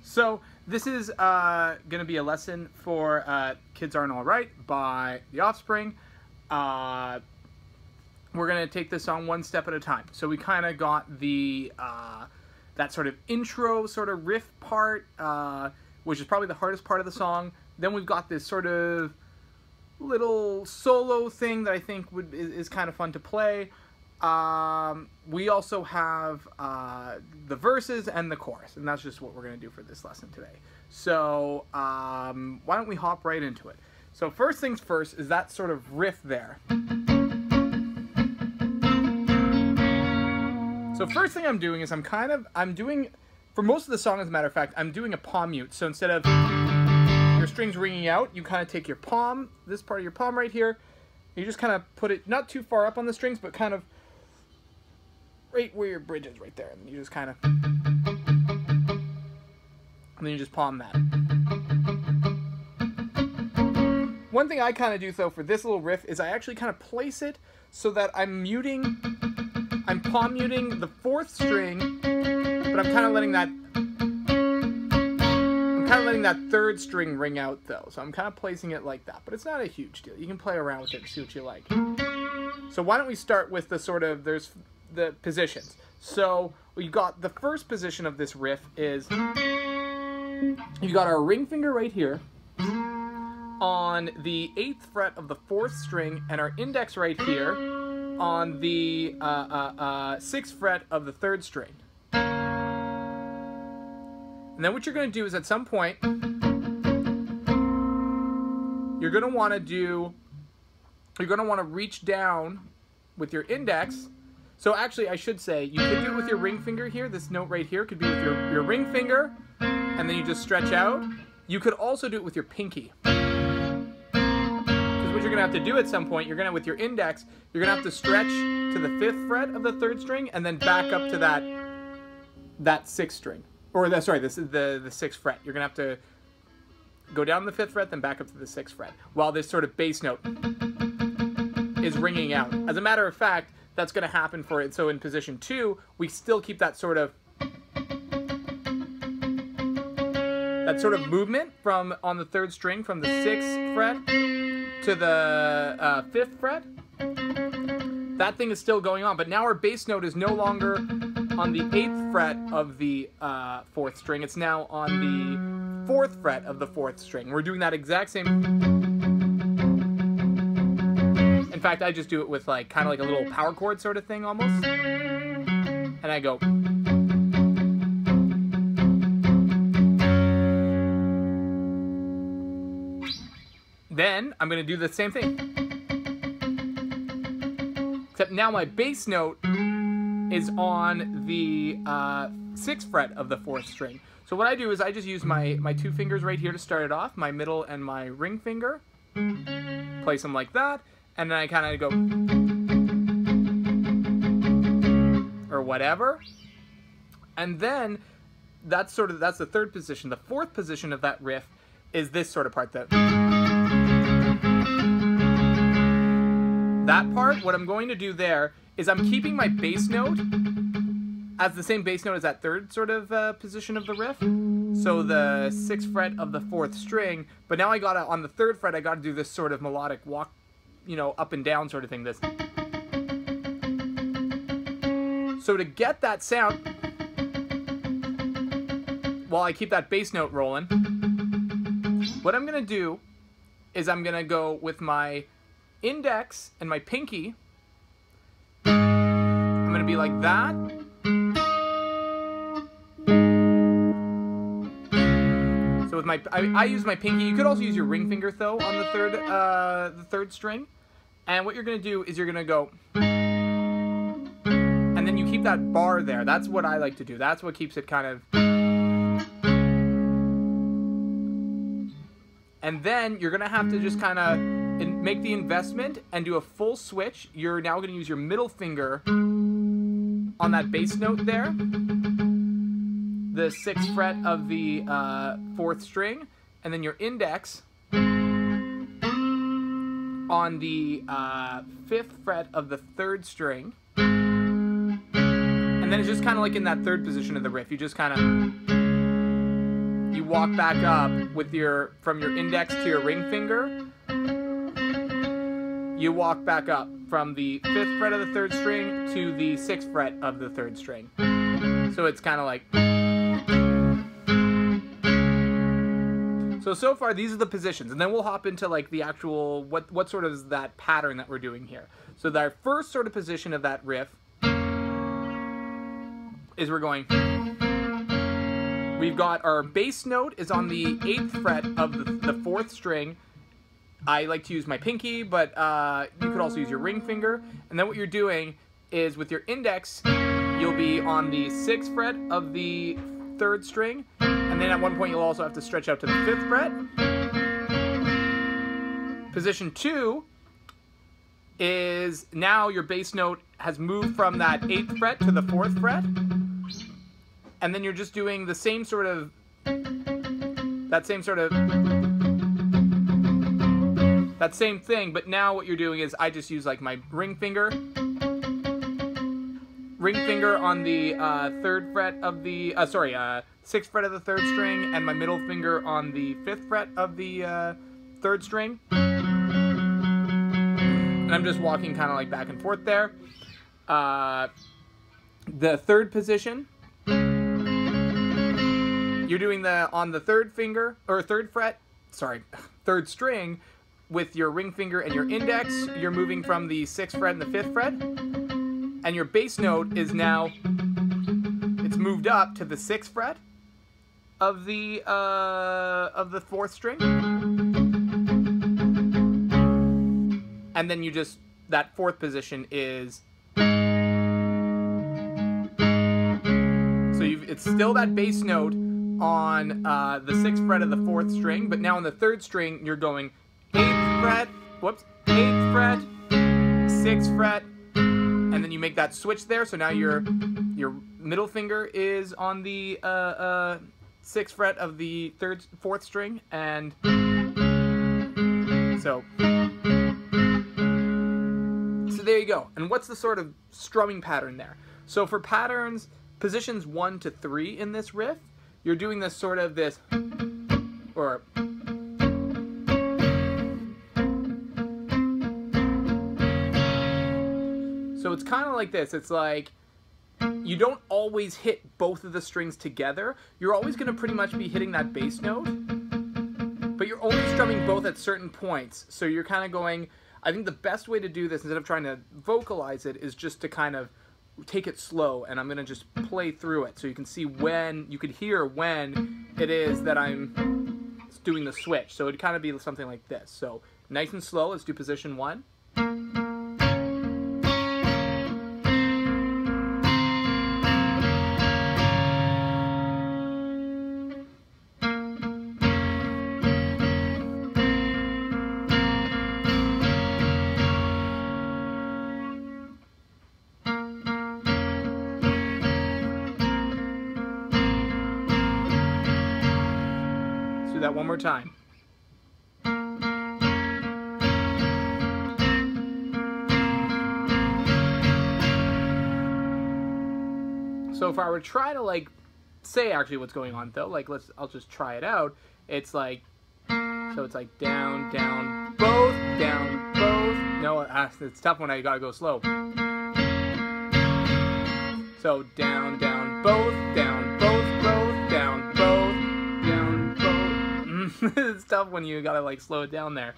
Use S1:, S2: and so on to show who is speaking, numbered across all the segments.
S1: So this is going to be a lesson for Kids Aren't Alright by the Offspring. We're going to take this on one step at a time. So we kind of got the that sort of intro sort of riff part, which is probably the hardest part of the song. Then we've got this sort of little solo thing that I think is kind of fun to play. We also have the verses and the chorus, and that's just what we're going to do for this lesson today. So why don't we hop right into it? So first things first is that sort of riff there. So first thing I'm doing is I'm doing, for most of the song as a matter of fact, I'm doing a palm mute. So instead of your strings ringing out, you kind of take your palm, this part of your palm right here, you just kind of put it not too far up on the strings, but kind of right where your bridge is right there, and you just kind of, and then you just palm that. One thing I kind of do though for this little riff is I actually kind of place it so that I'm palm muting the fourth string, but I'm kind of letting that third string ring out though. So I'm kind of placing it like that, but it's not a huge deal. You can play around with it and see what you like. So why don't we start with the sort of, there's the positions. So we got the first position of this riff is you've got our ring finger right here on the 8th fret of the 4th string, and our index right here on the 6th fret of the 3rd string. And then what you're going to do is at some point you're going to want to reach down with your index. So actually, I should say, you could do it with your ring finger here. This note right here could be with your ring finger, and then you just stretch out. You could also do it with your pinky. Because what you're going to have to do at some point, with your index, you're going to have to stretch to the 5th fret of the 3rd string, and then back up to that 6th string. Or, sorry, this is the 6th fret. You're going to have to go down the 5th fret, then back up to the 6th fret, while this sort of bass note is ringing out. As a matter of fact, that's going to happen for it. So in position 2, we still keep that sort of movement from on the 3rd string from the 6th fret to the 5th fret. That thing is still going on, but now our bass note is no longer on the 8th fret of the 4th string. It's now on the 4th fret of the 4th string. We're doing that exact same. In fact, I just do it with kind of like a little power chord sort of thing almost. And I go. Then I'm going to do the same thing. Except now my bass note is on the 6th fret of the 4th string. So what I do is I just use my 2 fingers right here to start it off, my middle and my ring finger. Place them like that. And then I kind of go, or whatever. And then that's the 3rd position. The 4th position of that riff is this sort of part. That part, what I'm going to do there is I'm keeping my bass note as the same bass note as that 3rd sort of position of the riff. So the 6th fret of the 4th string. But now on the 3rd fret, I gotta do this sort of melodic walk, up and down sort of thing. This. So to get that sound, while I keep that bass note rolling, what I'm gonna do is I'm gonna go with my index and my pinky, I'm going to be like that. So with my, I use my pinky. You could also use your ring finger though on the third string. And what you're going to do is you're going to go, and then you keep that bar there. That's what I like to do. That's what keeps it kind of. And then you're going to have to just kind of make the investment and do a full switch. You're now going to use your middle finger on that bass note there, the 6th fret of the 4th string, and then your index on the 5th fret of the 3rd string. And then it's just kind of like in that 3rd position of the riff. You just kind of, you walk back up with your, from your index to your ring finger. You walk back up from the 5th fret of the 3rd string to the 6th fret of the 3rd string. So it's kind of like... So far, these are the positions, and then we'll hop into like the actual, what sort of is that pattern that we're doing here. So our first sort of position of that riff is we're going, we've got our bass note is on the 8th fret of the 4th string. I like to use my pinky, but you could also use your ring finger. And then what you're doing is with your index, you'll be on the 6th fret of the 3rd string. And then at one point you'll also have to stretch out to the 5th fret. Position 2 is now your bass note has moved from that 8th fret to the 4th fret. And then you're just doing the same sort of, that same thing, but now what you're doing is I just use like my ring finger on the 3rd fret of the, 6th fret of the 3rd string, and my middle finger on the 5th fret of the 3rd string. And I'm just walking kind of like back and forth there. The 3rd position, you're doing on the 3rd finger, or 3rd fret, 3rd string, with your ring finger and your index. You're moving from the 6th fret and the 5th fret. And your bass note is now, it's moved up to the 6th fret of the 4th string. And then you just, that 4th position is, so it's still that bass note on the 6th fret of the 4th string, but now on the 3rd string, you're going 8th fret, 8th fret, 6th fret, and then you make that switch there. So now your middle finger is on the 6th fret of the 4th string, and so there you go. And what's the sort of strumming pattern there? So for patterns, positions 1 to 3 in this riff, you're doing this sort of this, or so it's kind of like this. It's like you don't always hit both of the strings together. You're always going to pretty much be hitting that bass note, but you're only strumming both at certain points. So you're kind of going, I think the best way to do this, instead of trying to vocalize it, is just to kind of take it slow, and I'm going to just play through it so you can see when, you could hear when it is that I'm doing the switch. So it'd kind of be something like this. So nice and slow, let's do position 1. Do that one more time. So if I were to try to like say actually what's going on though, like I'll just try it out. It's like, so it's like down, down, both, down, both. No, it's tough when I gotta go slow. So down, down, both, down, both, both, down, both, down, both. It's tough when you gotta like slow it down there.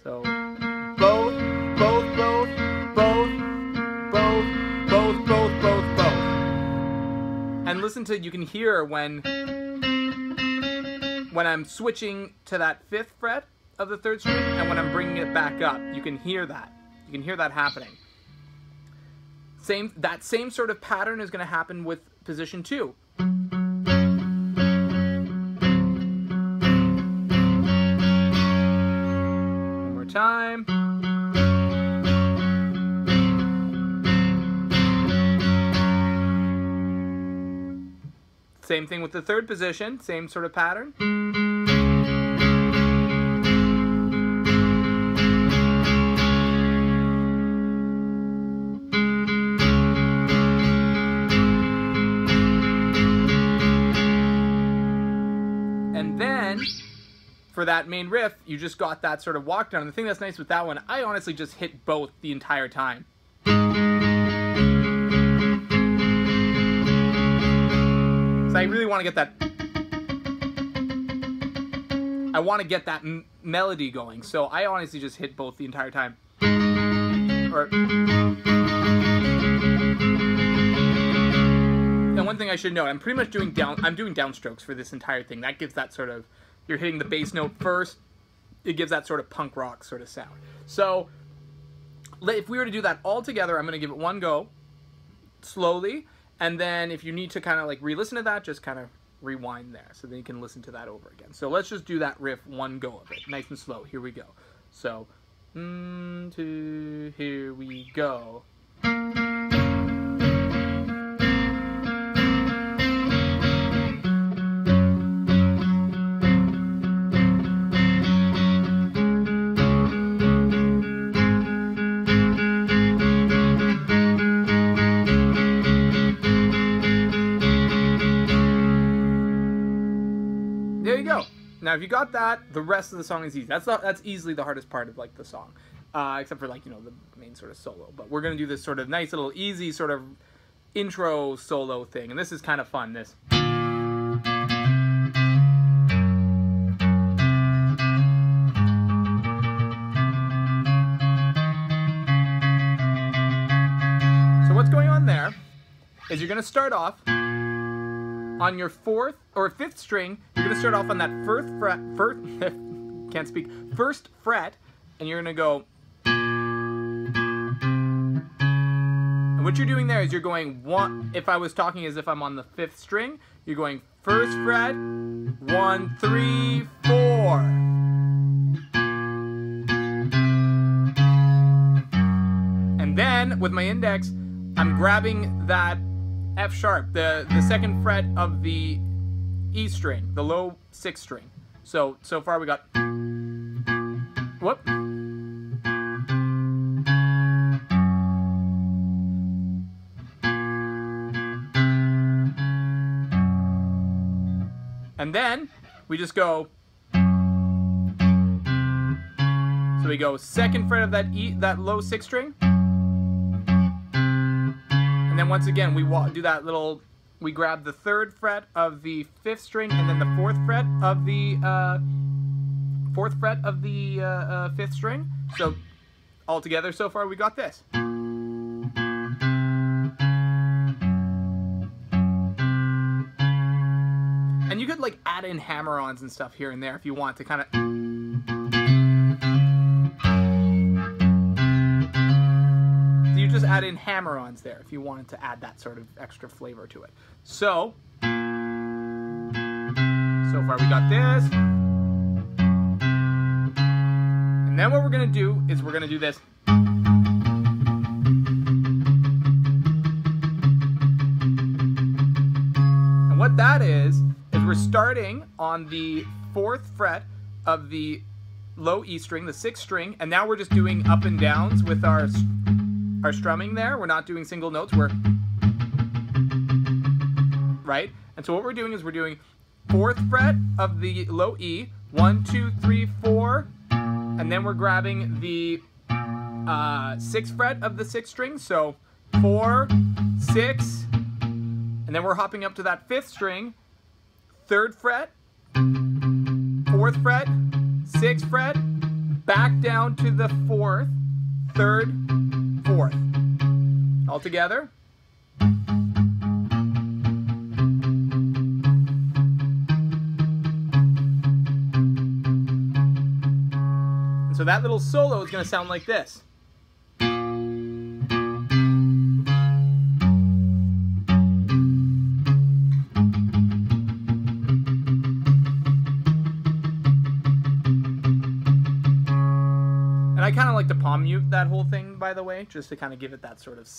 S1: So listen to, you can hear when I'm switching to that 5th fret of the 3rd string and when I'm bringing it back up. You can hear that. You can hear that happening. That same sort of pattern is going to happen with position 2. One more time. Same thing with the 3rd position, same sort of pattern. And then, for that main riff, you just got that sort of walk down. And the thing that's nice with that one, I honestly just hit both the entire time. I really want to get that. I want to get that melody going, so I honestly just hit both the entire time. And one thing I should note, I'm pretty much doing downstrokes for this entire thing. That gives that sort of, you're hitting the bass note first. It gives that sort of punk rock sort of sound. So if we were to do that all together, I'm going to give it one go, slowly. And then if you need to kind of like re-listen to that, just kind of rewind there. So then you can listen to that over again. So let's just do that riff one go of it. Nice and slow. Here we go. So, 2, here we go. Now, if you got that, the rest of the song is easy. That's easily the hardest part of like the song, except for like, you know, the main sort of solo. But we're gonna do this sort of nice little easy sort of intro solo thing, and this is kind of fun. This. So what's going on there is you're gonna start off on your 4th or 5th string. You're gonna start off on that first fret, and you're gonna go. And what you're doing there is you're going one. If I was talking as if I'm on the 5th string, you're going 1st fret, 1, 3, 4. And then with my index, I'm grabbing that F sharp, the 2nd fret of the E string, the low 6th string. So far we got, whoop. And then we just go, so we go 2nd fret of that E, that low 6th string. And then once again, we do that little, we grab the 3rd fret of the 5th string and then the 4th fret of the 5th string. So all together so far we got this. And you could like add in hammer-ons and stuff here and there if you want to kind of. You just add in hammer-ons there if you wanted to add that sort of extra flavor to it. So far we got this. And then what we're going to do is we're going to do this. And what that is we're starting on the 4th fret of the low E string, the 6th string, and now we're just doing up and downs with our strumming there. We're not doing single notes, right? And so what we're doing is we're doing 4th fret of the low E, 1, 2, 3, 4, and then we're grabbing the 6th fret of the 6th string, so 4, 6, and then we're hopping up to that 5th string, 3rd fret, 4th fret, 6th fret, back down to the 4th, 3rd, 4th. All together. And so that little solo is going to sound like this. I kind of like to palm mute that whole thing, by the way, just to kind of give it that sort of,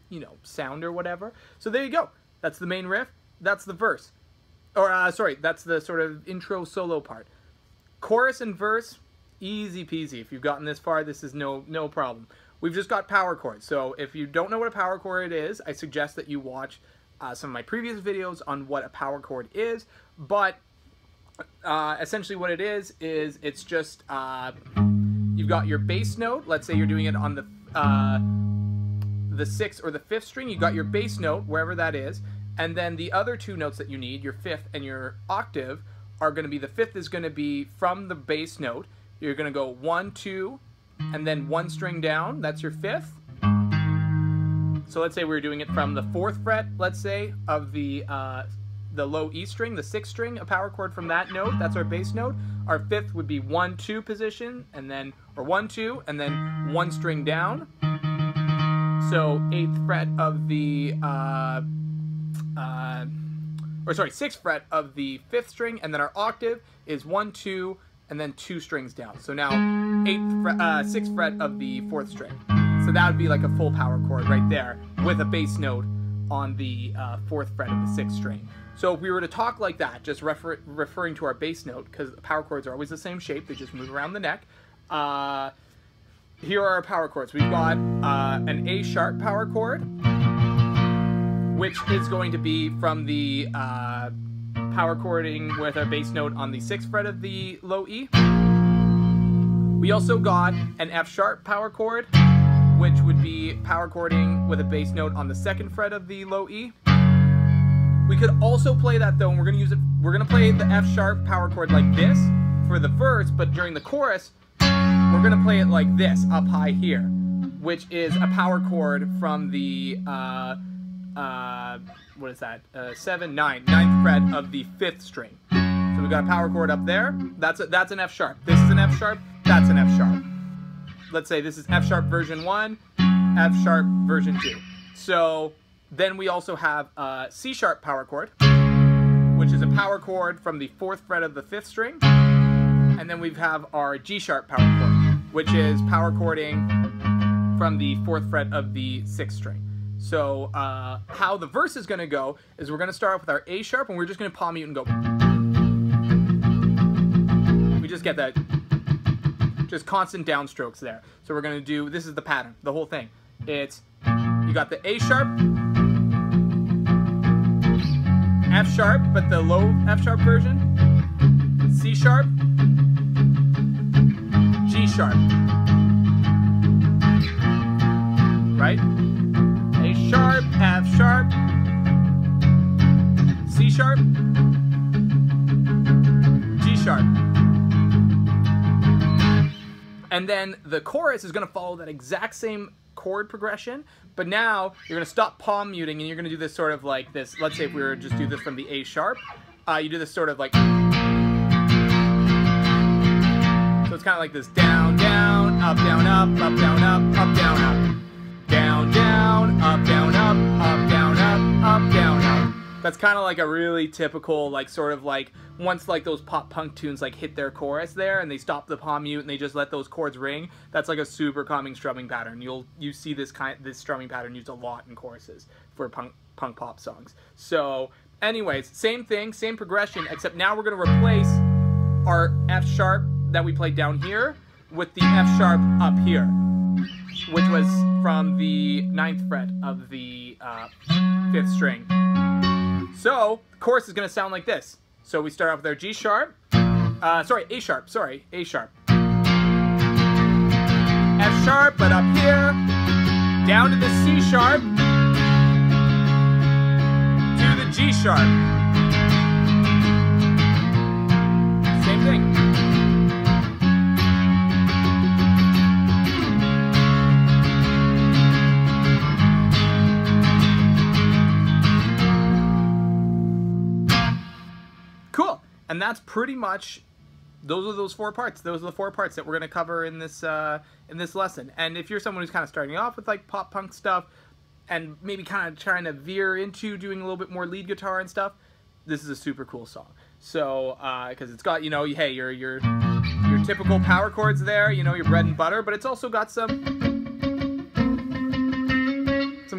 S1: you know, sound or whatever. So there you go. That's the main riff. That's the verse. Or, sorry, that's the sort of intro solo part. Chorus and verse, easy peasy. If you've gotten this far, this is no problem. We've just got power chords. So if you don't know what a power chord is, I suggest that you watch some of my previous videos on what a power chord is. But essentially what it is it's just... you've got your bass note. Let's say you're doing it on the 6th or the 5th string. You've got your bass note, wherever that is. And then the other two notes that you need, your 5th and your octave, are going to be, the 5th is going to be from the bass note. You're going to go 1, 2, and then 1 string down. That's your 5th. So let's say we're doing it from the 4th fret, let's say, of the low E string, the 6th string, a power chord from that note. That's our bass note. Our 5th would be 1, 2 position, and then, or 1, 2, and then 1 string down. So 8th fret of the, 6th fret of the 5th string, and then our octave is 1, 2, and then 2 strings down. So now 6th fret of the 4th string. So that would be like a full power chord right there with a bass note on the 4th fret of the 6th string. So if we were to talk like that, just referring to our bass note, because power chords are always the same shape, they just move around the neck. Here are our power chords. We've got an A sharp power chord, which is going to be from the power chording with our bass note on the 6th fret of the low E. We also got an F sharp power chord, which would be power chording with a bass note on the 2nd fret of the low E. We could also play that though, and we're gonna play the F sharp power chord like this for the verse, but during the chorus, we're gonna play it like this, up high here, which is a power chord from the, what is that, 9th fret of the 5th string. So we've got a power chord up there, that's an F sharp. This is an F sharp, that's an F sharp. Let's say this is F sharp version 1, F sharp version 2. So then we also have a C sharp power chord, which is a power chord from the 4th fret of the 5th string. And then we have our G sharp power chord, which is power chording from the 4th fret of the 6th string. So how the verse is going to go is we're going to start off with our A sharp, and we're just going to palm mute and go. We just get that, just constant downstrokes there. So we're going to do, this is the pattern, the whole thing. It's, you got the A sharp, F sharp, but the low F sharp version, C sharp, G sharp, right? A sharp, F sharp, C sharp, G sharp. And then the chorus is going to follow that exact same chord progression, but now you're going to stop palm muting and you're going to do this sort of like this. Let's say if we were to just do this from the A sharp, you do this sort of like, so it's kind of like this down, down, up, down, up, up, down, up, up, down, up, down, down, up, down, up, up, down, up, up, down, up. That's kind of like a really typical, like, sort of like, once like those pop punk tunes like hit their chorus there and they stop the palm mute and they just let those chords ring, that's like a super common strumming pattern. You see this strumming pattern used a lot in choruses for punk pop songs. So anyways, same thing, same progression, except now we're going to replace our F sharp that we played down here with the F sharp up here, which was from the 9th fret of the 5th string. So the chorus is going to sound like this. So we start off with our G sharp, A sharp, A sharp. F sharp, but up here, down to the C sharp, to the G sharp. Same thing. Cool. And that's pretty much those are those 4 parts. Those are the 4 parts that we're going to cover in this lesson. And if you're someone who's kind of starting off with like pop punk stuff and maybe kind of trying to veer into doing a little bit more lead guitar and stuff, this is a super cool song. So because it's got, you know, hey, your typical power chords there, you know, your bread and butter, but it's also got some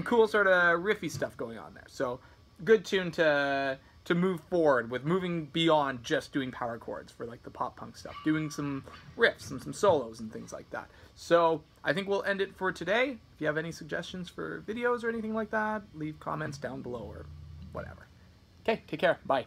S1: cool sort of riffy stuff going on there. So good tune to move forward with, moving beyond just doing power chords for like the pop punk stuff, doing some riffs and some solos and things like that. So I think we'll end it for today. If you have any suggestions for videos or anything like that, leave comments down below or whatever. Okay, take care. Bye.